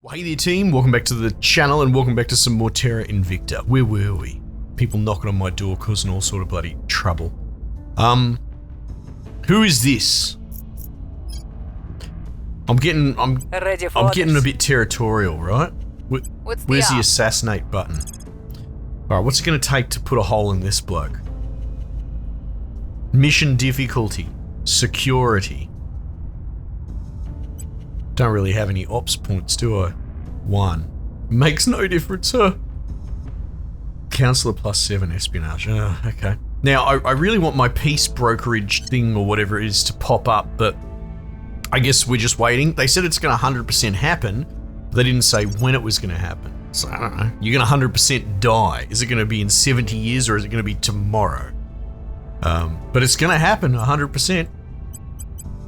Well, hey there team, welcome back to the channel and welcome back to some more Terra Invicta. Where were we? People knocking on my door causing all sort of bloody trouble. Who is this? I'm getting a bit territorial, right? Where's the assassinate button? Alright, what's it gonna take to put a hole in this bloke? Mission difficulty. Security. Don't really have any ops points, do I? 1. Makes no difference, huh? Counselor +7 espionage. Okay. Now, I really want my peace brokerage thing or whatever it is to pop up, but I guess we're just waiting. They said it's going to 100% happen. They didn't say when it was going to happen. So, I don't know. You're going to 100% die. Is it going to be in 70 years or is it going to be tomorrow? But it's going to happen 100%.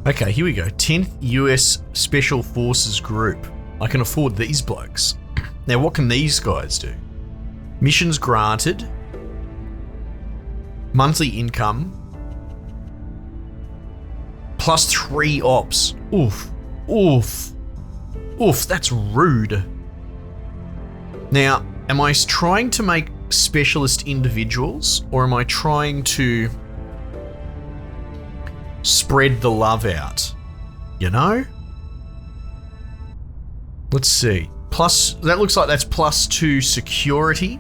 Okay, here we go. 10th US Special Forces Group. I can afford these blokes. Now, what can these guys do? Missions granted. Monthly income. +3 ops. Oof. Oof. Oof, that's rude. Now, am I trying to make specialist individuals, or am I trying to spread the love out, you know? Let's see. Plus, that looks like that's +2 security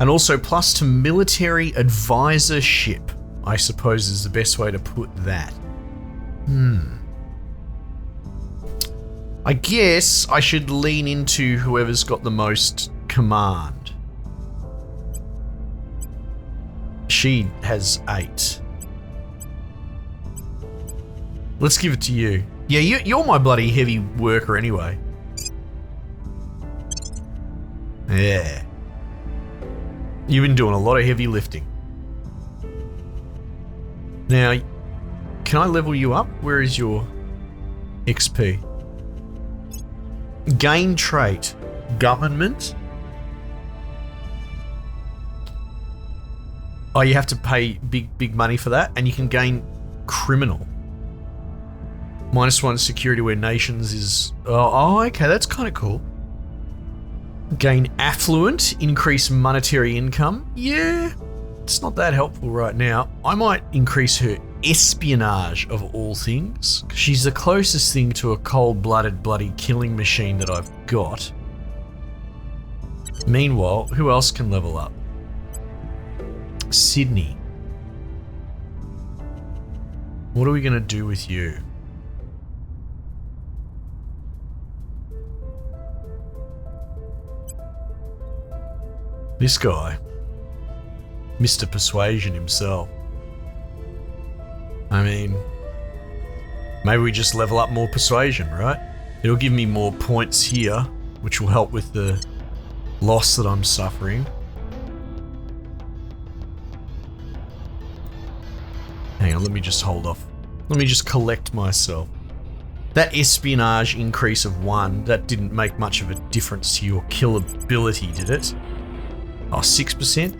and also +2 military advisorship, I suppose is the best way to put that. I guess I should lean into whoever's got the most command. She has 8. Let's give it to you. Yeah, you're my bloody heavy worker anyway. Yeah. You've been doing a lot of heavy lifting. Now, can I level you up? Where is your XP? Gain trait. Government. Oh, you have to pay big money for that, and you can gain criminal. -1 security where nations is... Oh, okay, that's kind of cool. Gain affluent, increase monetary income. Yeah, it's not that helpful right now. I might increase her espionage of all things. She's the closest thing to a cold-blooded bloody killing machine that I've got. Meanwhile, who else can level up? Sydney. What are we going to do with you? This guy, Mr. Persuasion himself. I mean, maybe we just level up more persuasion, right? It'll give me more points here, which will help with the loss that I'm suffering. Hang on, let me just hold off. Let me just collect myself. That espionage increase of 1, that didn't make much of a difference to your killability, did it? Oh, 6%?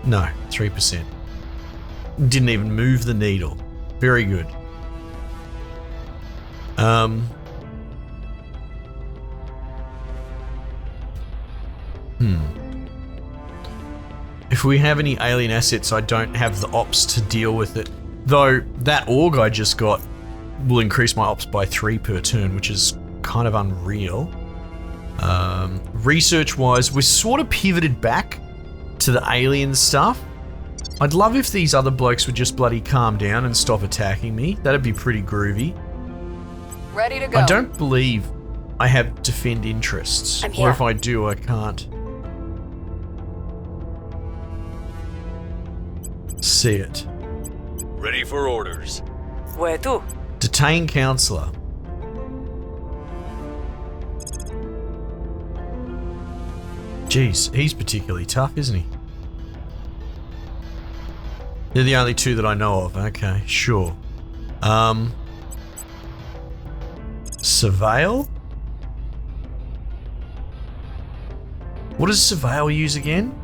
No, 3%. Didn't even move the needle. Very good. If we have any alien assets, I don't have the ops to deal with it. Though, that org I just got will increase my ops by 3 per turn, which is kind of unreal. Research-wise, we're sort of pivoted back to the alien stuff. I'd love if these other blokes would just bloody calm down and stop attacking me. That'd be pretty groovy. Ready to go. I don't believe I have defend interests. Or if I do, I can't see it. Ready for orders. Where to? Detain counselor. Jeez, he's particularly tough, isn't he? They're the only 2 that I know of. Okay, sure. Surveil? What does Surveil use again?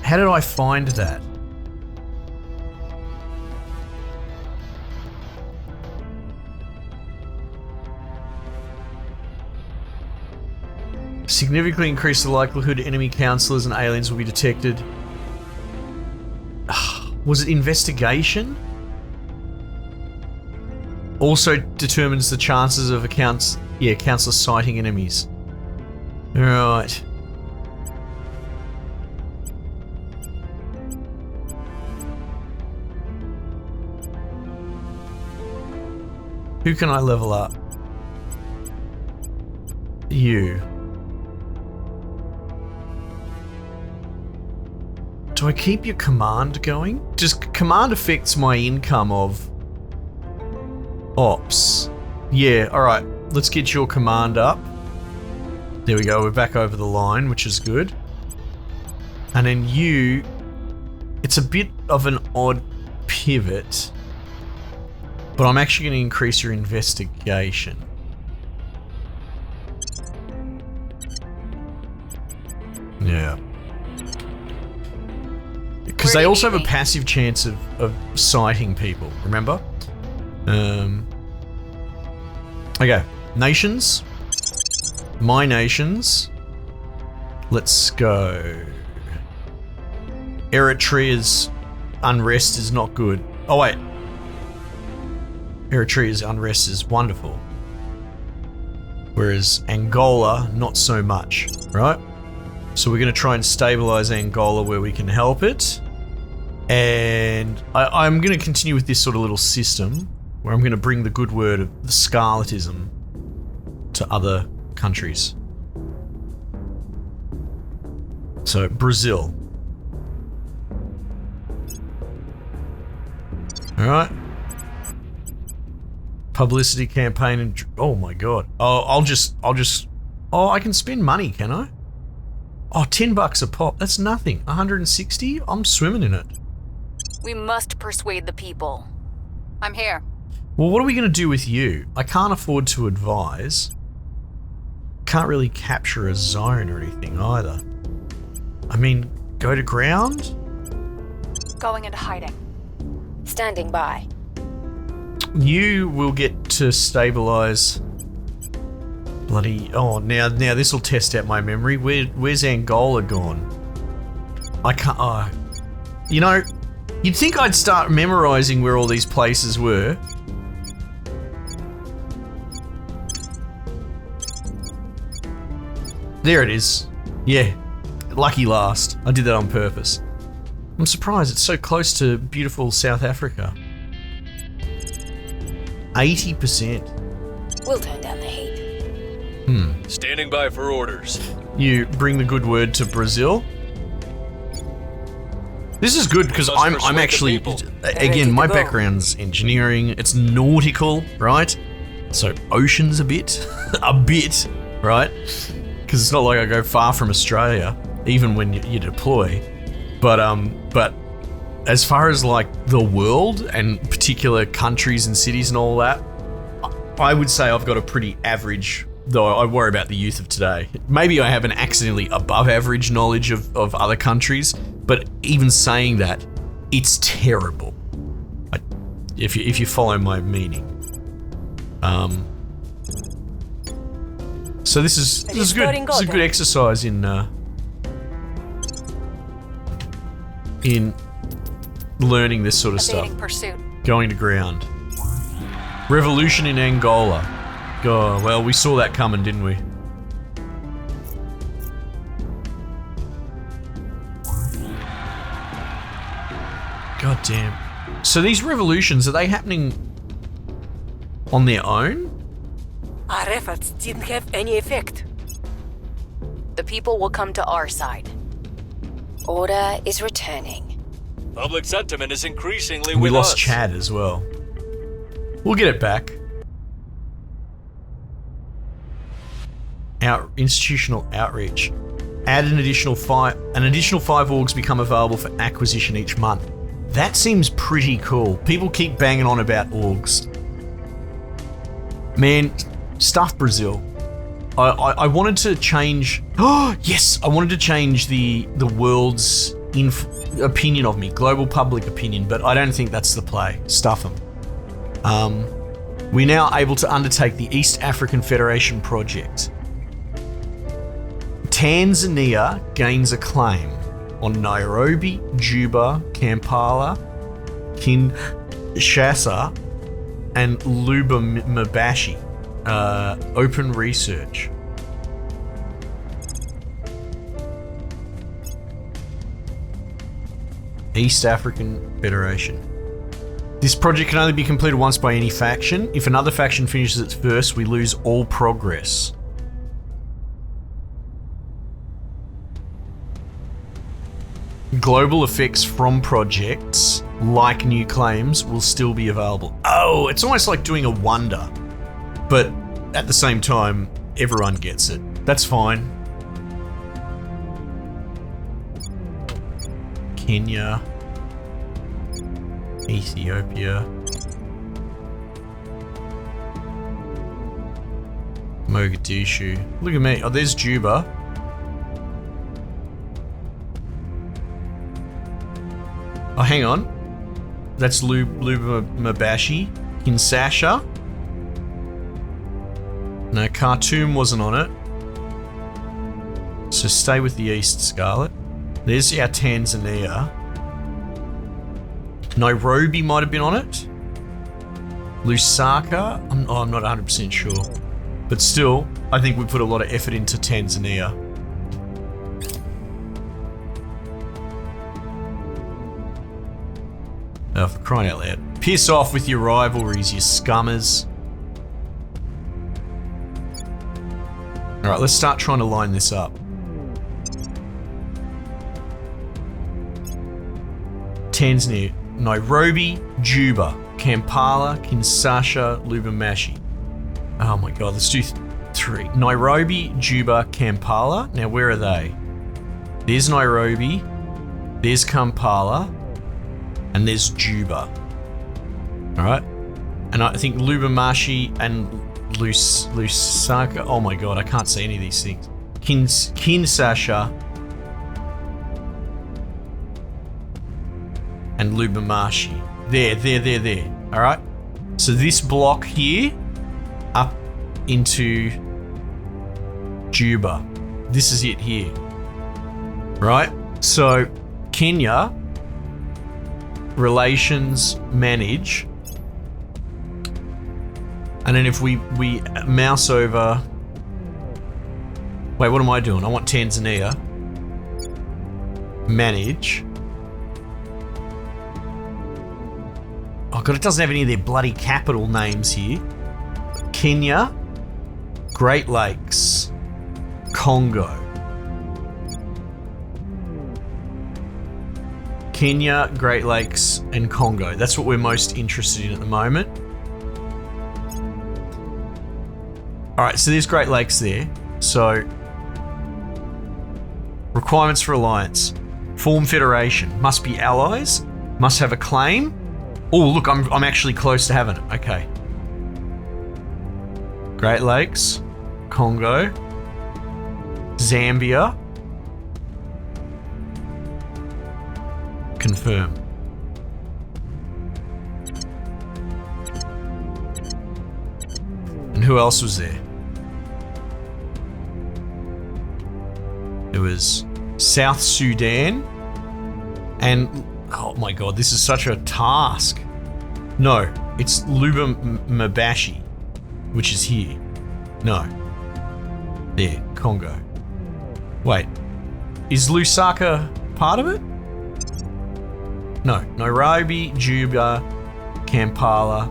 How did I find that? Significantly increase the likelihood enemy counselors and aliens will be detected. Was it investigation? Also determines the chances of counselor sighting enemies. Right. Who can I level up? You. Do I keep your command going? Just command affects my income of ops. Yeah, alright. Let's get your command up. There we go, we're back over the line, which is good. And then you... It's a bit of an odd pivot. But I'm actually going to increase your investigation. Yeah. Because they also have a passive chance of sighting people, remember? Okay, nations. My nations. Let's go. Eritrea's unrest is not good. Oh wait. Eritrea's unrest is wonderful. Whereas Angola, not so much, right? So we're going to try and stabilize Angola where we can help it. And I'm going to continue with this sort of little system where I'm going to bring the good word of the Scarletism to other countries. So, Brazil. Alright. Publicity campaign and... Oh my god. Oh, I'll just... Oh, I can spend money, can I? Oh, $10 a pop. That's nothing. 160? I'm swimming in it. We must persuade the people. I'm here. Well, what are we going to do with you? I can't afford to advise. Can't really capture a zone or anything either. I mean, go to ground? Going into hiding. Standing by. You will get to stabilize. Bloody... Oh, now this will test out my memory. Where's Angola gone? I can't... you know, you'd think I'd start memorizing where all these places were. There it is. Yeah. Lucky last. I did that on purpose. I'm surprised it's so close to beautiful South Africa. 80%. We'll turn down the heat. Standing by for orders. You bring the good word to Brazil. This is good because I'm actually, again, my background's engineering. It's nautical, right? So oceans a bit, right? Because it's not like I go far from Australia, even when you deploy. But as far as like the world and particular countries and cities and all that, I would say I've got a pretty average, though I worry about the youth of today. Maybe I have an accidentally above average knowledge of other countries, but even saying that, it's terrible. If you follow my meaning. So this is good. This is a good exercise in learning this sort of stuff. Pursuit. Going to ground. Revolution in Angola. Oh, well, we saw that coming, didn't we? God damn. So these revolutions, are they happening on their own? Our efforts didn't have any effect. The people will come to our side. Order is returning. Public sentiment is increasingly We with lost us. Chad as well. We'll get it back. Institutional outreach. Add an additional 5 orgs become available for acquisition each month. That seems pretty cool. People keep banging on about orgs. Man, stuff Brazil. I wanted to change... Oh, yes! I wanted to change the world's opinion of me, global public opinion, but I don't think that's the play. Stuff them. We're now able to undertake the East African Federation project. Tanzania gains a claim on Nairobi, Juba, Kampala, Kinshasa, and Lubumbashi. Open research. East African Federation. This project can only be completed once by any faction. If another faction finishes it first, we lose all progress. Global effects from projects, like new claims, will still be available. Oh, it's almost like doing a wonder. But at the same time, everyone gets it. That's fine. Kenya, Ethiopia, Mogadishu. Look at me. Oh, there's Juba. Oh, hang on. That's Lubumbashi. Kinshasa. No, Khartoum wasn't on it. So stay with the East, Scarlet. There's our Tanzania. Nairobi might have been on it. Lusaka. I'm not 100% sure. But still, I think we put a lot of effort into Tanzania. Oh, for crying out loud. Piss off with your rivalries, you scummers. Alright, let's start trying to line this up. Tanzania, Nairobi, Juba, Kampala, Kinshasa, Lubumbashi. Oh my god, let's do three. Nairobi, Juba, Kampala. Now where are they? There's Nairobi, there's Kampala, and there's Juba. Alright? And I think Lubumbashi and Lusaka. Oh my god, I can't see any of these things. Kinshasa and Lubumbashi. There. Alright? So this block here, up into Juba. This is it here. Right? So, Kenya, relations, manage. And then if we mouse over... Wait, what am I doing? I want Tanzania. Manage. Oh god, it doesn't have any of their bloody capital names here. Kenya, Great Lakes, Congo. Kenya, Great Lakes, and Congo. That's what we're most interested in at the moment. Alright, so there's Great Lakes there. So, requirements for alliance. Form federation. Must be allies. Must have a claim. Oh, look, I'm actually close to having it. Okay. Great Lakes, Congo, Zambia. Confirm. And who else was there? There was South Sudan and oh my god, this is such a task. No, it's Lubumbashi, which is here. No. There, Congo. Wait, is Lusaka part of it? No, Nairobi, Juba, Kampala,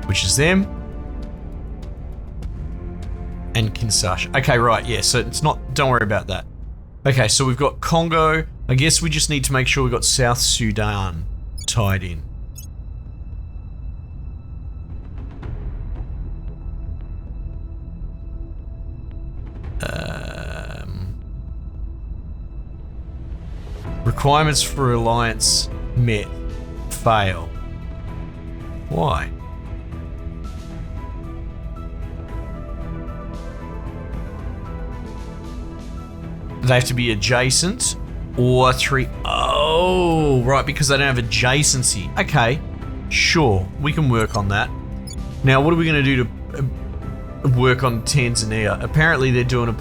which is them, and Kinshasa. Okay, right, yeah, so it's not, don't worry about that. Okay, so we've got Congo. I guess we just need to make sure we've got South Sudan tied in. Requirements for alliance met. Fail. Why? They have to be adjacent or three. Oh, right, because they don't have adjacency. Okay, sure, we can work on that. Now, what are we going to do to work on Tanzania. Apparently they're doing a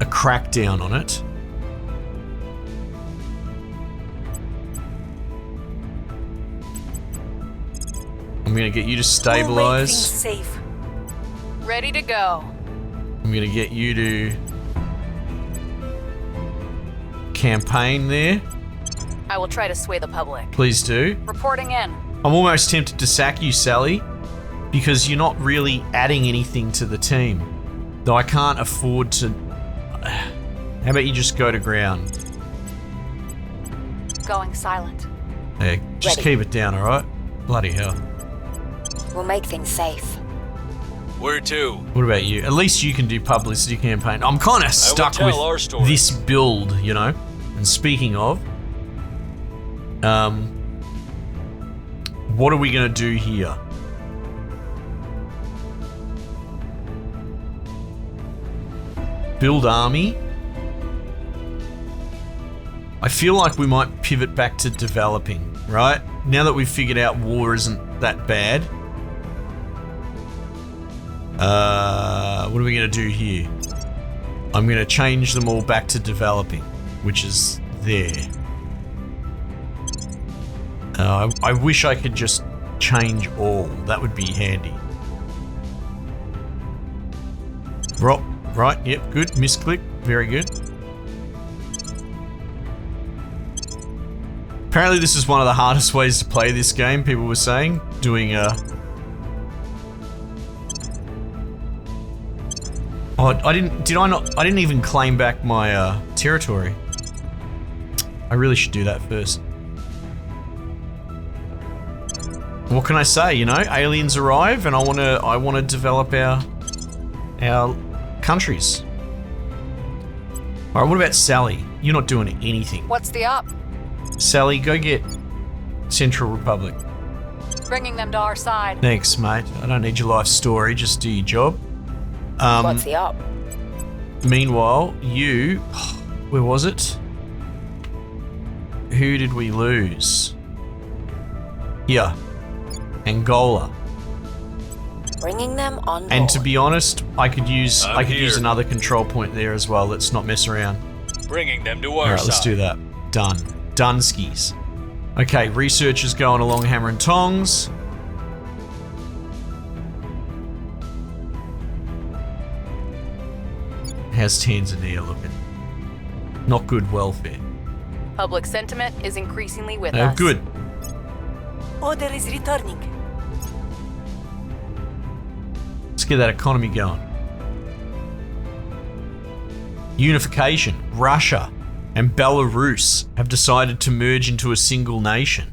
crackdown on it. I'm gonna get you to stabilize. Safe. Ready to go. I'm gonna get you to campaign there. I will try to sway the public. Please do. Reporting in. I'm almost tempted to sack you, Sally, because you're not really adding anything to the team. Though I can't afford to... How about you just go to ground? Going silent. Yeah, just Ready. keep it down, alright? Bloody hell. We'll make things safe. Where to? What about you? At least you can do publicity campaign. I'm kind of stuck tell with our story. this build, you know? And speaking of... what are we going to do here? Build army. I feel like we might pivot back to developing, right? Now that we've figured out war isn't that bad. What are we going to do here? I'm going to change them all back to developing, which is there. I wish I could just change all. That would be handy. Right, yep, good. Misclick, very good. Apparently this is one of the hardest ways to play this game, people were saying. Doing Oh, I didn't even claim back my territory. I really should do that first. What can I say, you know? Aliens arrive and I want to develop our countries. All right, what about Sally? You're not doing anything. What's the op? Sally, go get Central Republic. Bringing them to our side. Thanks, mate. I don't need your life story, just do your job. What's the op? Meanwhile, you... Where was it? Who did we lose? Here. Angola. Bringing them on board. And to be honest, I could use here. another control point there as well. Let's not mess around. Bringing them to our Alright, side. let's do that. Done. Dunskies. Okay, research is going along hammer and tongs. How's Tanzania looking? Not good welfare. Public sentiment is increasingly with Oh, us. good. Order is returning. Let's get that economy going. Unification. Russia and Belarus have decided to merge into a single nation.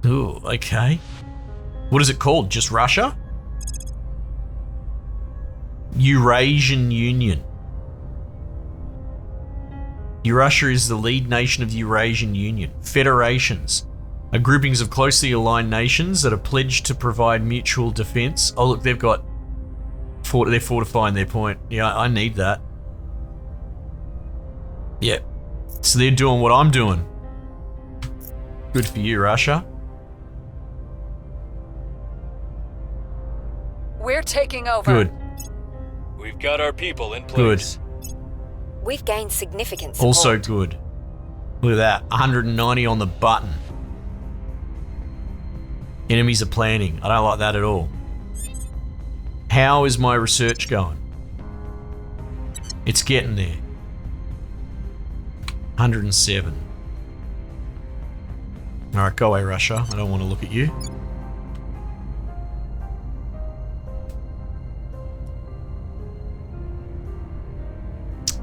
Ooh, okay. What is it called? Just Russia? Eurasian Union. Russia is the lead nation of the Eurasian Union. Federations are groupings of closely aligned nations that are pledged to provide mutual defense. Oh look, they're fortifying their point. Yeah, I need that. Yep. So they're doing what I'm doing. Good for you, Russia. We're taking over. Good. We've got our people in Good. place. We've gained significant support. Also good. Look at that. 190 on the button. Enemies are planning. I don't like that at all. How is my research going? It's getting there. 107. Alright, go away, Russia. I don't want to look at you.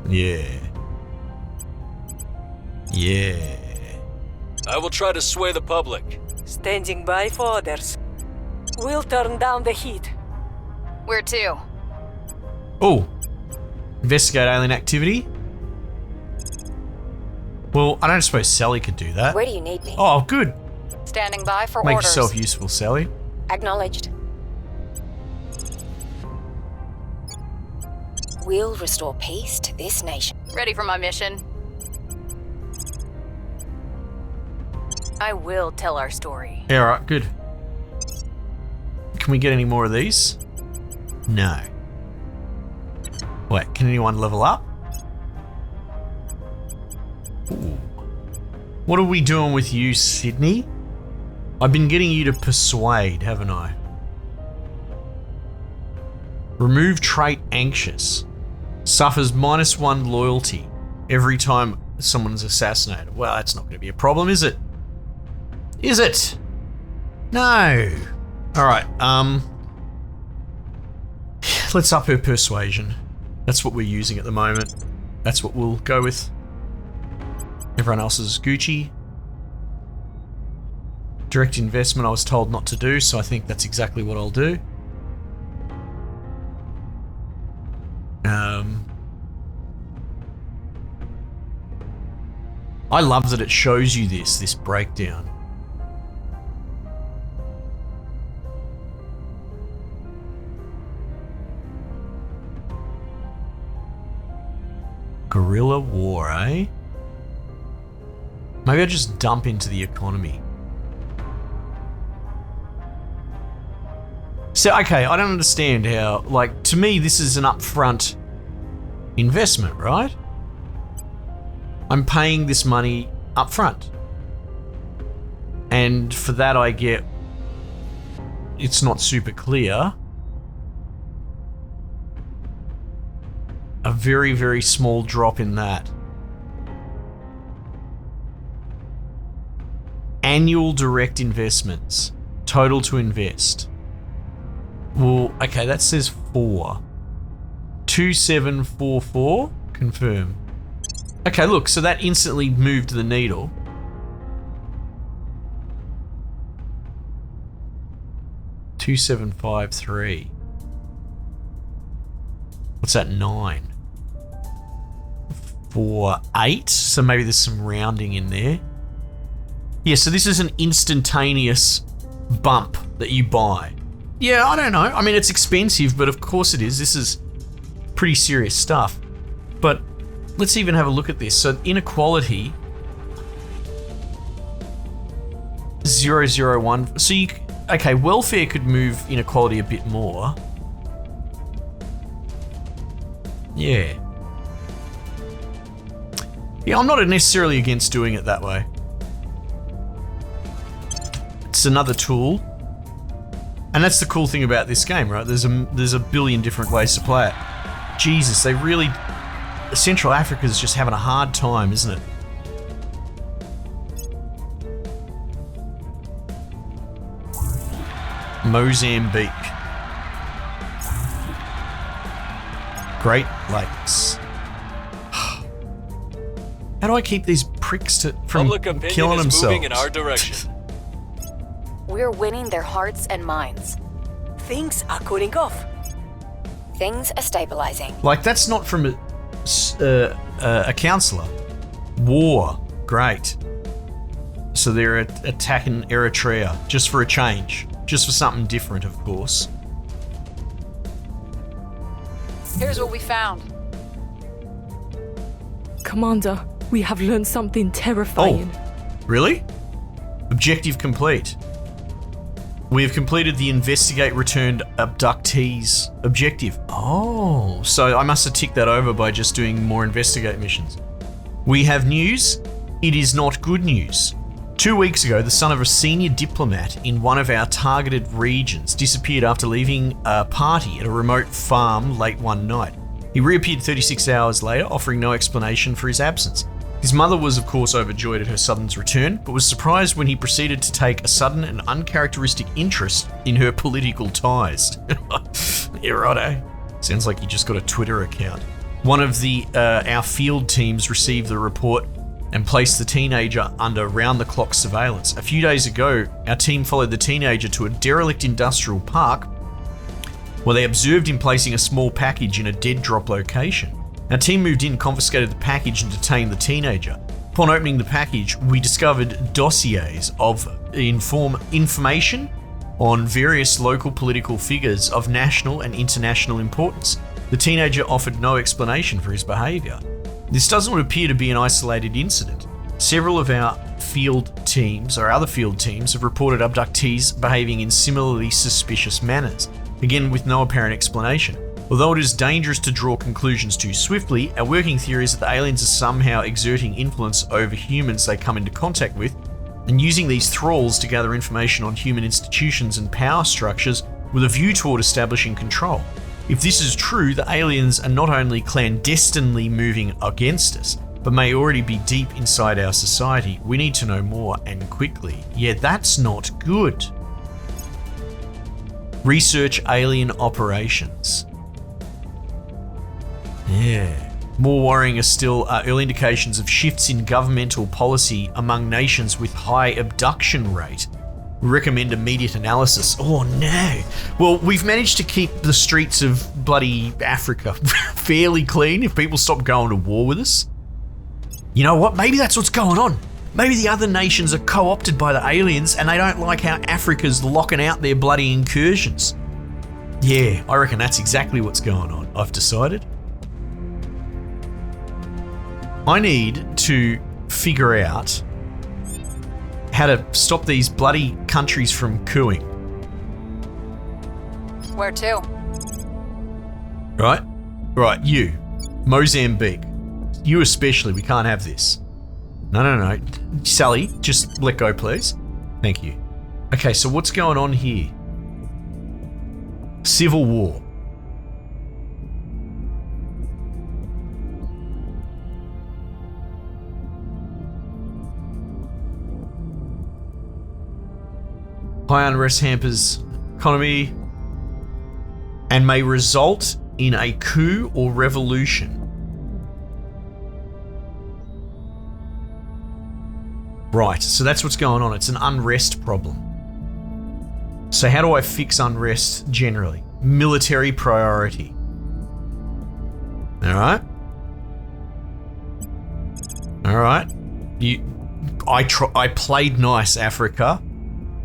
Yeah. Yeah. I will try to sway the public. Standing by for orders. We'll turn down the heat. Where to? Oh. Investigate alien activity? Well, I don't suppose Sally could do that. Where do you need me? Oh, good. Standing by for Make orders. yourself useful, Sally. Acknowledged. We'll restore peace to this nation. Ready for my mission. I will tell our story. Yeah, alright, good. Can we get any more of these? No. Wait, can anyone level up? Ooh. What are we doing with you, Sydney? I've been getting you to persuade, haven't I? Remove trait anxious. Suffers -1 loyalty every time someone's assassinated. Well, that's not going to be a problem, is it? Is it? No. Alright, let's up her persuasion. That's what we're using at the moment. That's what we'll go with. Everyone else is Gucci. Direct investment I was told not to do, so I think that's exactly what I'll do. I love that it shows you this breakdown. Guerrilla war, eh? Maybe I just dump into the economy. So, okay, I don't understand how, like, to me this is an upfront investment, right? I'm paying this money upfront. And for that I get, it's not super clear, a very, very small drop in that. Annual direct investments. Total to invest. Well, okay, that says 4. 2744. Confirm. Okay, look, so that instantly moved the needle. $2,753. What's that? 9. 4,8. So maybe there's some rounding in there. Yeah, so this is an instantaneous bump that you buy. Yeah, I don't know. I mean, it's expensive, but of course it is. This is pretty serious stuff. But let's even have a look at this. So inequality 001. So okay, welfare could move inequality a bit more. Yeah. Yeah, I'm not necessarily against doing it that way. It's another tool. And that's the cool thing about this game, right? There's a billion different ways to play it. Jesus, they really... Central Africa's just having a hard time, isn't it? Mozambique. Great Lakes. How do I keep these pricks from Public opinion killing is themselves? moving in our direction. We're winning their hearts and minds. Things are cooling off. Things are stabilizing. Like, that's not from a councillor. War. Great. So they're attacking Eritrea, just for a change. Just for something different, of course. Here's what we found. Commander, we have learned something terrifying. Oh, really? Objective complete. We have completed the investigate returned abductees objective. Oh, so I must have ticked that over by just doing more investigate missions. We have news. It is not good news. 2 weeks ago, the son of a senior diplomat in one of our targeted regions disappeared after leaving a party at a remote farm late one night. He reappeared 36 hours later, offering no explanation for his absence. His mother was, of course, overjoyed at her son's return, but was surprised when he proceeded to take a sudden and uncharacteristic interest in her political ties. Yeah, righto. Sounds like you just got a Twitter account. One of our field teams received the report and placed the teenager under round-the-clock surveillance. A few days ago, our team followed the teenager to a derelict industrial park where they observed him placing a small package in a dead drop location. Our team moved in, confiscated the package and detained the teenager. Upon opening the package, we discovered dossiers of information on various local political figures of national and international importance. The teenager offered no explanation for his behaviour. This doesn't appear to be an isolated incident. Several of our field teams or other field teams have reported abductees behaving in similarly suspicious manners, again with no apparent explanation. Although it is dangerous to draw conclusions too swiftly, our working theory is that the aliens are somehow exerting influence over humans they come into contact with, and using these thralls to gather information on human institutions and power structures with a view toward establishing control. If this is true, the aliens are not only clandestinely moving against us, but may already be deep inside our society. We need to know more, and quickly. Yeah, that's not good. Research alien operations. Yeah. More worrying are still early indications of shifts in governmental policy among nations with high abduction rate. We recommend immediate analysis. Oh no. Well, we've managed to keep the streets of bloody Africa fairly clean if people stop going to war with us. You know what? Maybe that's what's going on. Maybe the other nations are co-opted by the aliens and they don't like how Africa's locking out their bloody incursions. Yeah, I reckon that's exactly what's going on. I've decided. I need to figure out how to stop these bloody countries from cooing. Where to? Right, you. Mozambique. You especially, we can't have this. No. Sally, just let go, please. Thank you. Okay, so what's going on here? Civil war. High unrest hampers economy and may result in a coup or revolution. Right, so that's what's going on. It's an unrest problem. So how do I fix unrest generally? Military priority. All right. I played nice, Africa.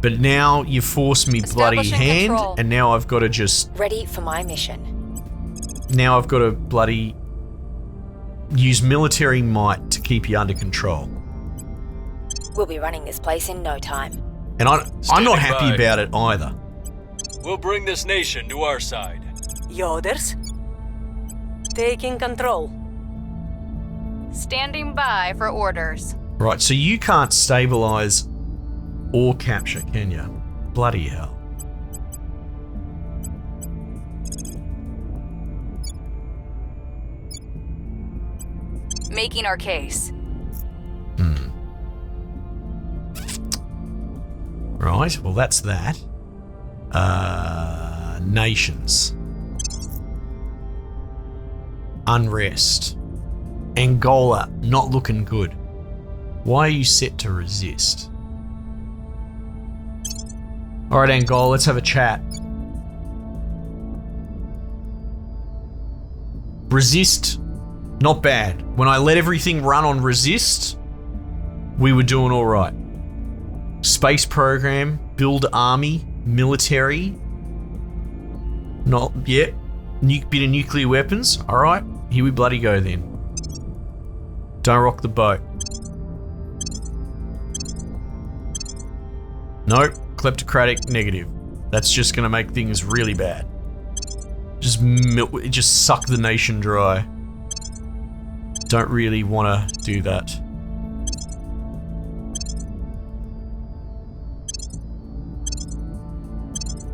But now you force me bloody hand, control. And now I've got to just... Ready for my mission. Now I've got to bloody use military might to keep you under control. We'll be running this place in no time. And I'm not happy about it either. We'll bring this nation to our side. Yoders? Taking control. Standing by for orders. Right, so you can't stabilize or capture, can you? Bloody hell. Making our case. Right, well that's that. Nations. Unrest. Angola, not looking good. Why are you set to resist? Alright, Angola, let's have a chat. Resist, not bad. When I let everything run on resist, we were doing alright. Space program, build army, military. Not yet. Bit of nuclear weapons. Alright, here we bloody go then. Don't rock the boat. Nope. Kleptocratic, negative. That's just gonna make things really bad. Just suck the nation dry. Don't really wanna do that.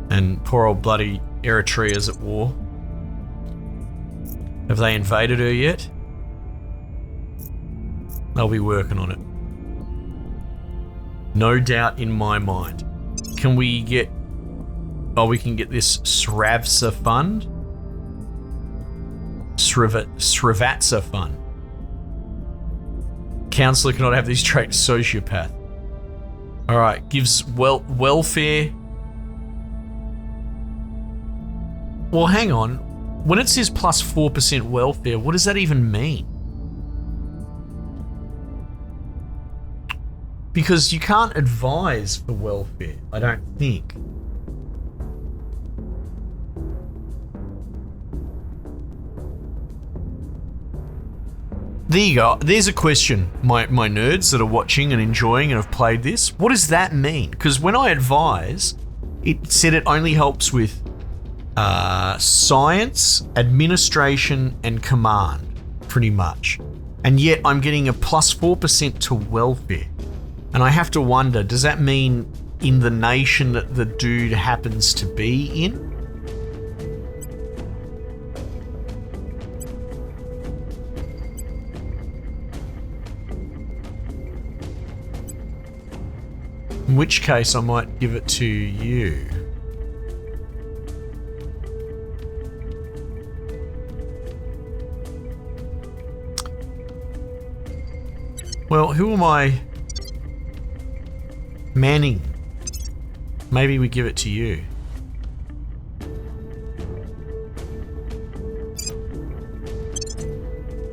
And poor old bloody Eritrea's at war. Have they invaded her yet? They'll be working on it. No doubt in my mind. Can we get... Oh, we can get this Sravsa fund? Srivatsa fund. Counselor cannot have these traits. Sociopath. Alright, gives welfare... Well, hang on. When it says plus 4% welfare, what does that even mean? Because you can't advise for welfare, I don't think. There you go. There's a question, my nerds that are watching and enjoying and have played this. What does that mean? Because when I advise, it said it only helps with science, administration, and command, pretty much. And yet I'm getting a plus 4% to welfare. And I have to wonder, does that mean in the nation that the dude happens to be in? In which case I might give it to you. Well, who am I manning? Maybe we give it to you.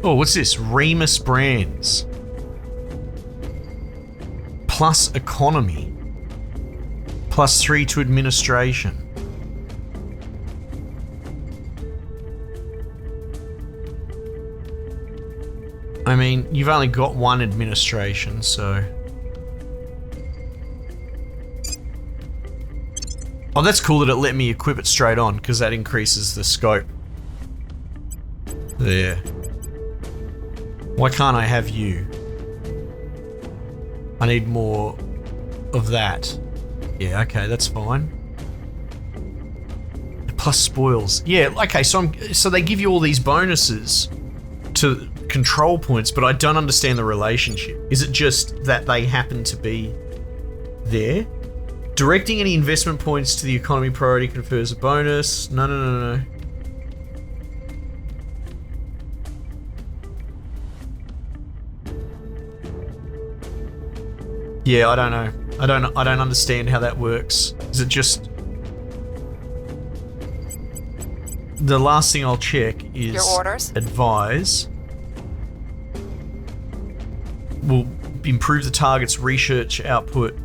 Oh, what's this? Remus Brands. Plus economy. Plus 3 to administration. I mean, you've only got one administration, so... Oh, that's cool that it let me equip it straight on, because that increases the scope. There. Why can't I have you? I need more of that. Yeah, okay, that's fine. Plus spoils. Yeah, okay, so they give you all these bonuses to control points, but I don't understand the relationship. Is it just that they happen to be there? Directing any investment points to the economy priority confers a bonus. No. Yeah, I don't know. I don't understand how that works. Is it just... The last thing I'll check is... Your orders? Advise. Will improve the target's research output.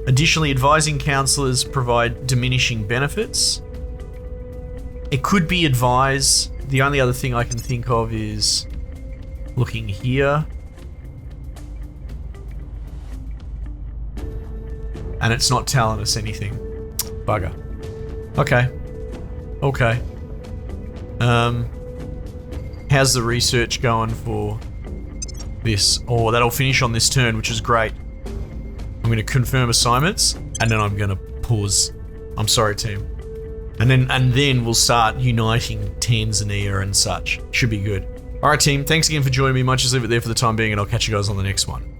Additionally, advising counselors provide diminishing benefits. It could be advise. The only other thing I can think of is looking here. And it's not telling us anything. Bugger. Okay. How's the research going for this? Oh, that'll finish on this turn, which is great. I'm going to confirm assignments, and then I'm going to pause. I'm sorry, team. And then we'll start uniting Tanzania and such. Should be good. All right, team. Thanks again for joining me. Might just leave it there for the time being, and I'll catch you guys on the next one.